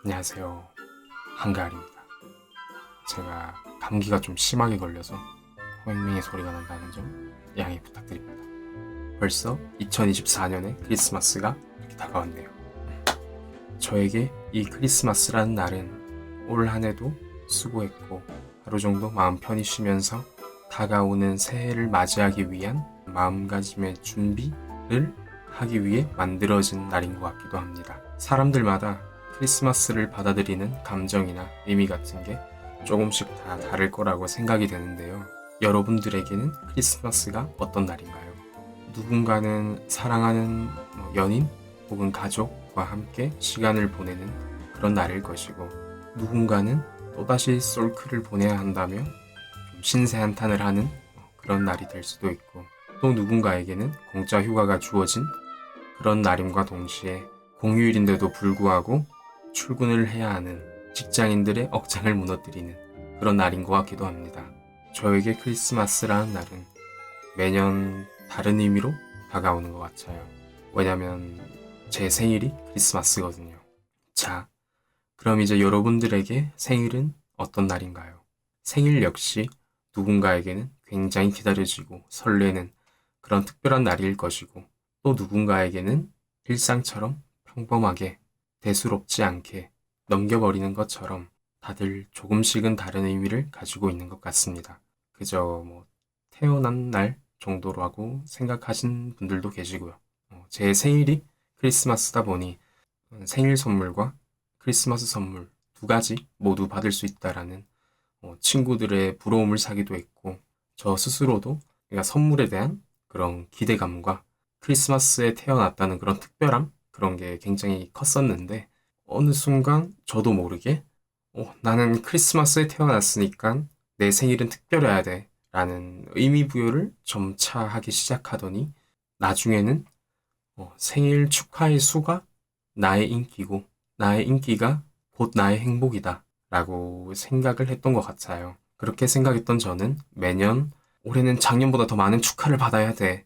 안녕하세요. 한가을입니다. 제가 감기가 좀 심하게 걸려서 호행맹이 소리가 난다는 점 양해 부탁드립니다. 벌써 2024년의 크리스마스가 이렇게 다가왔네요. 저에게 이 크리스마스라는 날은 올 한해도 수고했고 하루 정도 마음 편히 쉬면서 다가오는 새해를 맞이하기 위한 마음가짐의 준비를 하기 위해 만들어진 날인 것 같기도 합니다. 사람들마다 크리스마스를 받아들이는 감정이나 의미 같은 게 조금씩 다 다를 거라고 생각이 되는데요. 여러분들에게는 크리스마스가 어떤 날인가요? 누군가는 사랑하는 연인 혹은 가족과 함께 시간을 보내는 그런 날일 것이고, 누군가는 또다시 솔크를 보내야 한다며 좀 신세한탄을 하는 그런 날이 될 수도 있고, 또 누군가에게는 공짜 휴가가 주어진 그런 날임과 동시에 공휴일인데도 불구하고 출근을 해야 하는 직장인들의 억장을 무너뜨리는 그런 날인 것 같기도 합니다. 저에게 크리스마스라는 날은 매년 다른 의미로 다가오는 것 같아요. 왜냐면 제 생일이 크리스마스거든요. 자, 그럼 이제 여러분들에게 생일은 어떤 날인가요? 생일 역시 누군가에게는 굉장히 기다려지고 설레는 그런 특별한 날일 것이고, 또 누군가에게는 일상처럼 평범하게 대수롭지 않게 넘겨버리는 것처럼 다들 조금씩은 다른 의미를 가지고 있는 것 같습니다. 그저 태어난 날 정도라고 생각하신 분들도 계시고요. 제 생일이 크리스마스다 보니 생일 선물과 크리스마스 선물 두 가지 모두 받을 수 있다라는 친구들의 부러움을 사기도 했고, 저 스스로도 그러니까 선물에 대한 그런 기대감과 크리스마스에 태어났다는 그런 특별함, 그런 게 굉장히 컸었는데, 어느 순간 저도 모르게 나는 크리스마스에 태어났으니까 내 생일은 특별해야 돼 라는 의미 부여를 점차 하기 시작하더니, 나중에는 생일 축하의 수가 나의 인기고 나의 인기가 곧 나의 행복이다 라고 생각을 했던 것 같아요. 그렇게 생각했던 저는 매년 올해는 작년보다 더 많은 축하를 받아야 돼,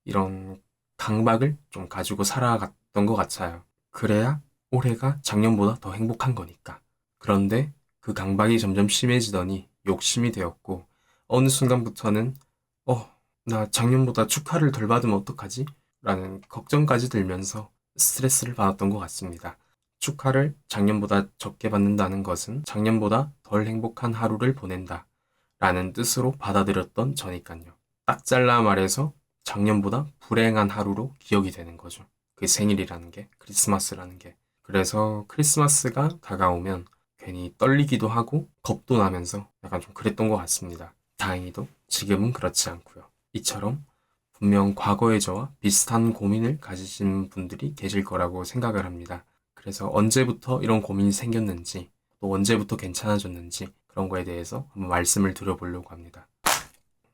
이런 강박을 좀 가지고 살아갔던 것 같아요. 그래야 올해가 작년보다 더 행복한 거니까. 그런데 그 강박이 점점 심해지더니 욕심이 되었고, 어느 순간부터는 나 작년보다 축하를 덜 받으면 어떡하지? 라는 걱정까지 들면서 스트레스를 받았던 것 같습니다. 축하를 작년보다 적게 받는다는 것은 작년보다 덜 행복한 하루를 보낸다 라는 뜻으로 받아들였던 저니까요. 딱 잘라 말해서 작년보다 불행한 하루로 기억이 되는 거죠. 그 생일이라는 게, 크리스마스라는 게. 그래서 크리스마스가 다가오면 괜히 떨리기도 하고 겁도 나면서 약간 좀 그랬던 것 같습니다. 다행히도 지금은 그렇지 않고요. 이처럼 분명 과거의 저와 비슷한 고민을 가지신 분들이 계실 거라고 생각을 합니다. 그래서 언제부터 이런 고민이 생겼는지, 또 언제부터 괜찮아졌는지 그런 거에 대해서 한번 말씀을 드려보려고 합니다.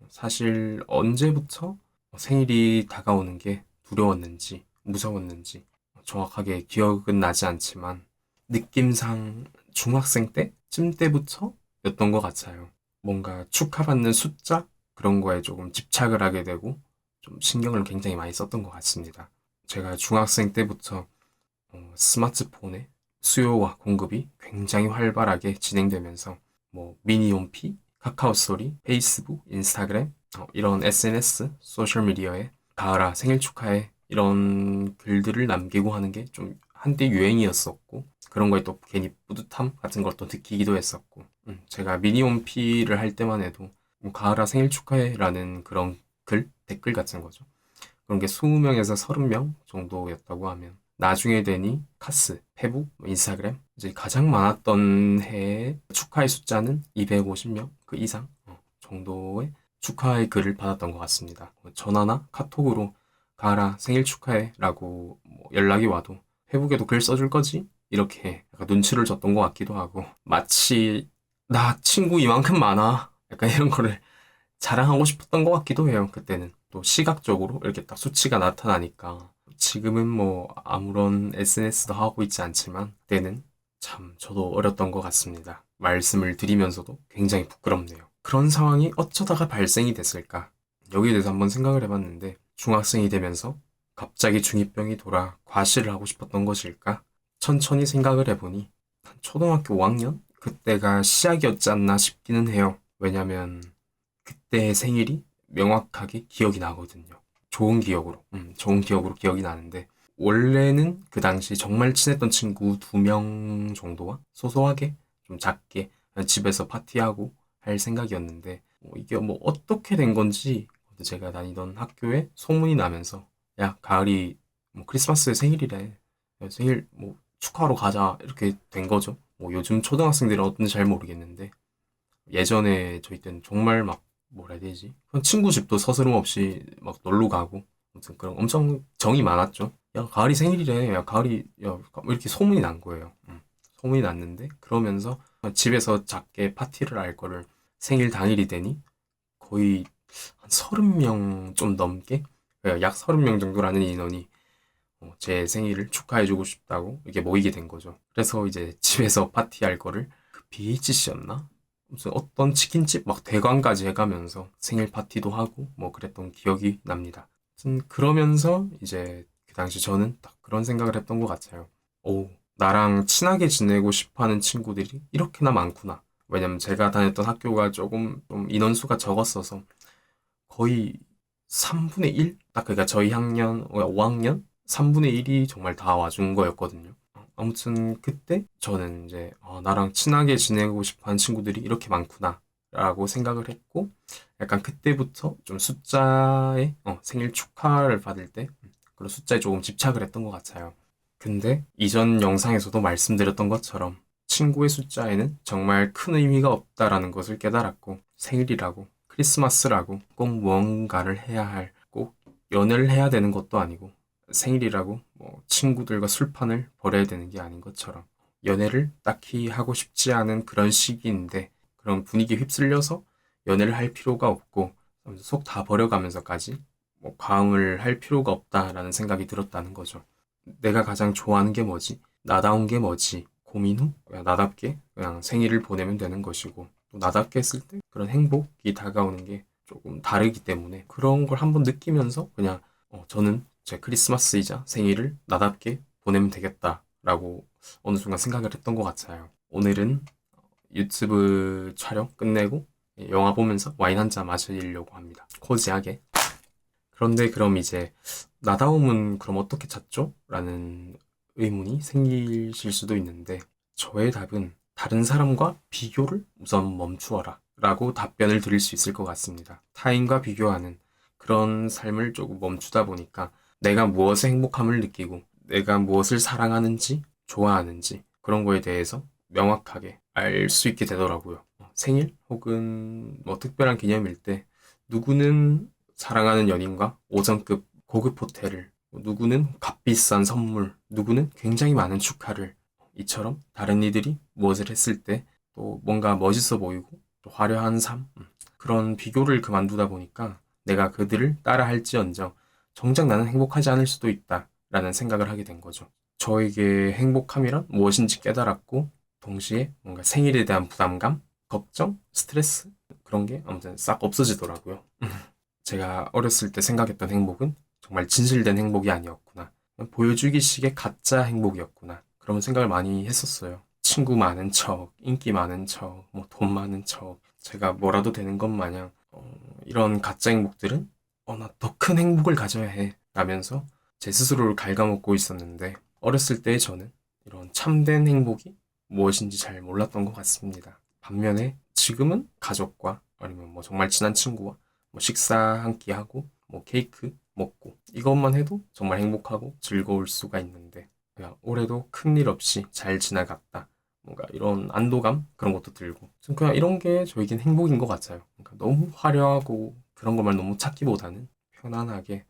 사실 언제부터 생일이 다가오는 게 두려웠는지 무서웠는지 정확하게 기억은 나지 않지만, 느낌상 중학생 때쯤 때부터 였던 것 같아요. 뭔가 축하받는 숫자 그런 거에 조금 집착을 하게 되고 좀 신경을 굉장히 많이 썼던 것 같습니다. 제가 중학생 때부터 스마트폰의 수요와 공급이 굉장히 활발하게 진행되면서 미니홈피, 카카오스토리, 페이스북, 인스타그램 이런 SNS, 소셜미디어에 가을아 생일 축하해 이런 글들을 남기고 하는 게 좀 한때 유행이었었고, 그런 거에 또 괜히 뿌듯함 같은 걸 또 느끼기도 했었고, 제가 미니홈피를 할 때만 해도 가을아 생일 축하해라는 그런 글, 댓글 같은 거죠. 그런 게 20명에서 30명 정도였다고 하면, 나중에 되니 카스, 페북, 인스타그램 이제 가장 많았던 해의 축하의 숫자는 250명 그 이상 정도의 축하의 글을 받았던 것 같습니다. 전화나 카톡으로 가을아 생일 축하해 라고 연락이 와도 페북에도 글 써줄 거지? 이렇게 약간 눈치를 줬던 것 같기도 하고, 마치 나 친구 이만큼 많아 약간 이런 거를 자랑하고 싶었던 것 같기도 해요. 그때는 또 시각적으로 이렇게 딱 수치가 나타나니까. 지금은 아무런 SNS도 하고 있지 않지만 그때는 참 저도 어렸던 것 같습니다. 말씀을 드리면서도 굉장히 부끄럽네요. 그런 상황이 어쩌다가 발생이 됐을까? 여기에 대해서 한번 생각을 해봤는데, 중학생이 되면서 갑자기 중2병이 돌아 과시를 하고 싶었던 것일까? 천천히 생각을 해보니 초등학교 5학년? 그때가 시작이었지 않나 싶기는 해요. 왜냐면 그때의 생일이 명확하게 기억이 나거든요. 좋은 기억으로 기억이 나는데, 원래는 그 당시 정말 친했던 친구 2명 정도와 소소하게, 좀 작게 집에서 파티하고 할 생각이었는데, 이게 뭐 어떻게 된 건지 제가 다니던 학교에 소문이 나면서, 야, 가을이 뭐 크리스마스에 생일이래. 야, 생일 뭐 축하하러 가자. 이렇게 된 거죠. 뭐 요즘 초등학생들은 어떤지 잘 모르겠는데, 예전에 저희 때는 정말 막 뭐라 해야 되지? 그냥 친구 집도 서스럼 없이 막 놀러 가고 아무튼 그런 엄청 정이 많았죠. 야, 가을이 생일이래. 야, 가을이 야, 뭐 이렇게 소문이 난 거예요. 소문이 났는데 그러면서 집에서 작게 파티를 할 거를 생일 당일이 되니 거의 한 30명 좀 넘게 약 30명 정도라는 인원이 제 생일을 축하해주고 싶다고 이렇게 모이게 된 거죠. 그래서 이제 집에서 파티할 거를 그 BHC였나? 무슨 어떤 치킨집 막 대관까지 해가면서 생일 파티도 하고 뭐 그랬던 기억이 납니다. 아무튼 그러면서 이제 그 당시 저는 딱 그런 생각을 했던 것 같아요. 오, 나랑 친하게 지내고 싶어 하는 친구들이 이렇게나 많구나. 왜냐면 제가 다녔던 학교가 조금 좀 인원수가 적었어서 거의 3분의 1? 딱 그러니까 저희 학년 5학년 3분의 1이 정말 다 와준 거였거든요. 아무튼 그때 저는 이제 나랑 친하게 지내고 싶어 하는 친구들이 이렇게 많구나 라고 생각을 했고 약간 그때부터 좀 숫자에 생일 축하를 받을 때 그런 숫자에 조금 집착을 했던 것 같아요. 근데 이전 영상에서도 말씀드렸던 것처럼 친구의 숫자에는 정말 큰 의미가 없다라는 것을 깨달았고 생일이라고 크리스마스라고 꼭 무언가를 해야 할, 꼭 연애를 해야 되는 것도 아니고 생일이라고 뭐 친구들과 술판을 벌여야 되는 게 아닌 것처럼 연애를 딱히 하고 싶지 않은 그런 시기인데 그런 분위기에 휩쓸려서 연애를 할 필요가 없고 속 다 버려가면서까지 뭐 과음을 할 필요가 없다라는 생각이 들었다는 거죠. 내가 가장 좋아하는 게 뭐지? 나다운 게 뭐지? 고민 후 그냥 나답게 그냥 생일을 보내면 되는 것이고 또 나답게 했을 때 그런 행복이 다가오는 게 조금 다르기 때문에 그런 걸 한번 느끼면서 그냥 저는 제 크리스마스이자 생일을 나답게 보내면 되겠다라고 어느 순간 생각을 했던 것 같아요. 오늘은 유튜브 촬영 끝내고 영화 보면서 와인 한 잔 마시려고 합니다. 코지하게. 그런데 그럼 이제 나다움은 그럼 어떻게 찾죠? 라는 의문이 생기실 수도 있는데 저의 답은 다른 사람과 비교를 우선 멈추어라 라고 답변을 드릴 수 있을 것 같습니다. 타인과 비교하는 그런 삶을 조금 멈추다 보니까 내가 무엇에 행복함을 느끼고 내가 무엇을 사랑하는지 좋아하는지 그런 거에 대해서 명확하게 알 수 있게 되더라고요. 생일 혹은 뭐 특별한 기념일 때 누구는 사랑하는 연인과 5성급 고급 호텔을, 누구는 값비싼 선물, 누구는 굉장히 많은 축하를, 이처럼 다른 이들이 무엇을 했을 때 또 뭔가 멋있어 보이고 또 화려한 삶, 그런 비교를 그만두다 보니까 내가 그들을 따라 할지언정 정작 나는 행복하지 않을 수도 있다라는 생각을 하게 된 거죠. 저에게 행복함이란 무엇인지 깨달았고 동시에 뭔가 생일에 대한 부담감, 걱정, 스트레스 그런 게 아무튼 싹 없어지더라고요. 제가 어렸을 때 생각했던 행복은 정말 진실된 행복이 아니었구나. 그냥 보여주기식의 가짜 행복이었구나. 그런 생각을 많이 했었어요. 친구 많은 척, 인기 많은 척, 뭐 돈 많은 척, 제가 뭐라도 되는 것 마냥 이런 가짜 행복들은 나 더 큰 행복을 가져야 해 라면서 제 스스로를 갉아먹고 있었는데 어렸을 때의 저는 이런 참된 행복이 무엇인지 잘 몰랐던 것 같습니다. 반면에 지금은 가족과 아니면 뭐 정말 친한 친구와 뭐 식사 한 끼 하고 뭐 케이크 먹고 이것만 해도 정말 행복하고 즐거울 수가 있는데 그냥 올해도 큰일 없이 잘 지나갔다. 뭔가 이런 안도감 그런 것도 들고 그냥 이런 게 저에겐 행복인 것 같아요. 그러니까 너무 화려하고 그런 것만 너무 찾기보다는 편안하게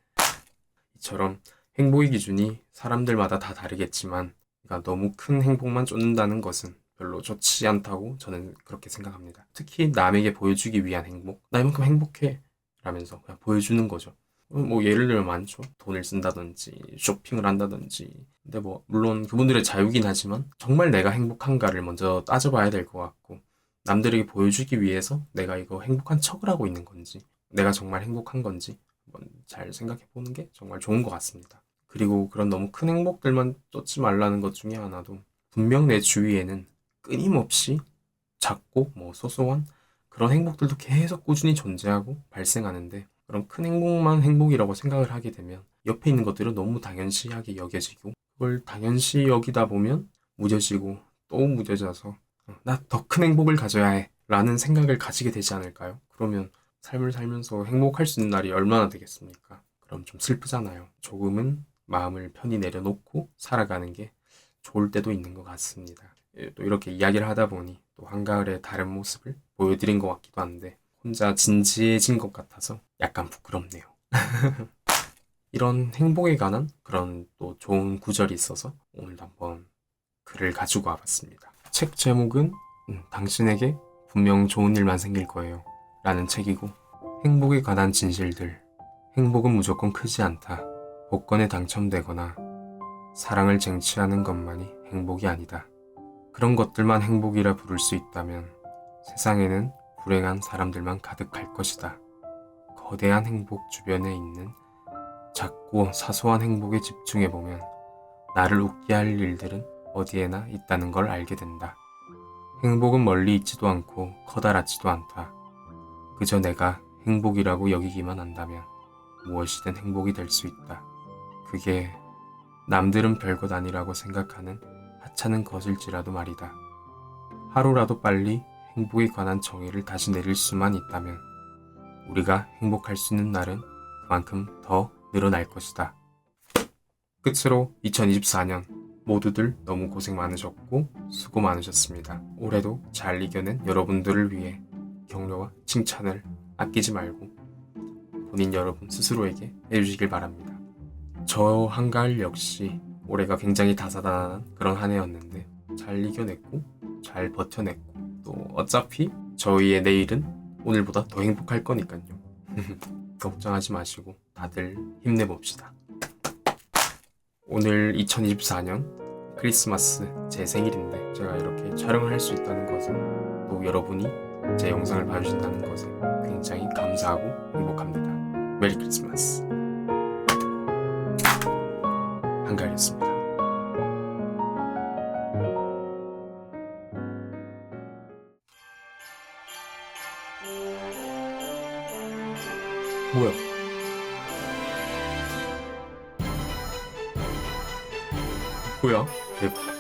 이처럼 행복의 기준이 사람들마다 다 다르겠지만 그러니까 너무 큰 행복만 쫓는다는 것은 별로 좋지 않다고 저는 그렇게 생각합니다. 특히 남에게 보여주기 위한 행복, 나 이만큼 행복해 라면서 그냥 보여주는 거죠. 뭐 예를 들면 많죠. 돈을 쓴다든지 쇼핑을 한다든지. 근데 뭐 물론 그분들의 자유긴 하지만 정말 내가 행복한가를 먼저 따져봐야 될 것 같고 남들에게 보여주기 위해서 내가 이거 행복한 척을 하고 있는 건지 내가 정말 행복한 건지 한번 잘 생각해 보는 게 정말 좋은 것 같습니다. 그리고 그런 너무 큰 행복들만 쫓지 말라는 것 중에 하나도 분명 내 주위에는 끊임없이 작고 소소한 그런 행복들도 계속 꾸준히 존재하고 발생하는데, 그런 큰 행복만 행복이라고 생각을 하게 되면 옆에 있는 것들은 너무 당연시하게 여겨지고, 그걸 당연시 여기다 보면 무뎌지고 또 무뎌져서 나 더 큰 행복을 가져야 해 라는 생각을 가지게 되지 않을까요? 그러면 삶을 살면서 행복할 수 있는 날이 얼마나 되겠습니까? 그럼 좀 슬프잖아요. 조금은 마음을 편히 내려놓고 살아가는 게 좋을 때도 있는 것 같습니다. 예, 또 이렇게 이야기를 하다 보니 또 한가을의 다른 모습을 보여드린 것 같기도 한데, 혼자 진지해진 것 같아서 약간 부끄럽네요. 이런 행복에 관한 그런 또 좋은 구절이 있어서 오늘도 한번 글을 가지고 와봤습니다. 책 제목은 당신에게 분명 좋은 일만 생길 거예요 라는 책이고, 행복에 관한 진실들. 행복은 무조건 크지 않다. 복권에 당첨되거나 사랑을 쟁취하는 것만이 행복이 아니다. 그런 것들만 행복이라 부를 수 있다면 세상에는 불행한 사람들만 가득할 것이다. 거대한 행복 주변에 있는 작고 사소한 행복에 집중해보면 나를 웃게 할 일들은 어디에나 있다는 걸 알게 된다. 행복은 멀리 있지도 않고 커다랗지도 않다. 그저 내가 행복이라고 여기기만 한다면 무엇이든 행복이 될 수 있다. 그게 남들은 별것 아니라고 생각하는 하찮은 것일지라도 말이다. 하루라도 빨리 행복에 관한 정의를 다시 내릴 수만 있다면 우리가 행복할 수 있는 날은 그만큼 더 늘어날 것이다. 끝으로 2024년 모두들 너무 고생 많으셨고 수고 많으셨습니다. 올해도 잘 이겨낸 여러분들을 위해 격려와 칭찬을 아끼지 말고 본인 여러분 스스로에게 해주시길 바랍니다. 저 한가을 역시 올해가 굉장히 다사다난한 그런 한 해였는데 잘 이겨냈고 잘 버텨냈고, 또 어차피 저희의 내일은 오늘보다 더 행복할 거니까요. 걱정하지 마시고 다들 힘내봅시다. 오늘 2024년 크리스마스 제 생일인데 제가 이렇게 촬영을 할 수 있다는 것은, 또 여러분이 제 영상을 봐주신다는 것에 굉장히 감사하고 행복합니다. 메리 크리스마스. 한가을이었습니다. 뭐야? 뭐야? 대박.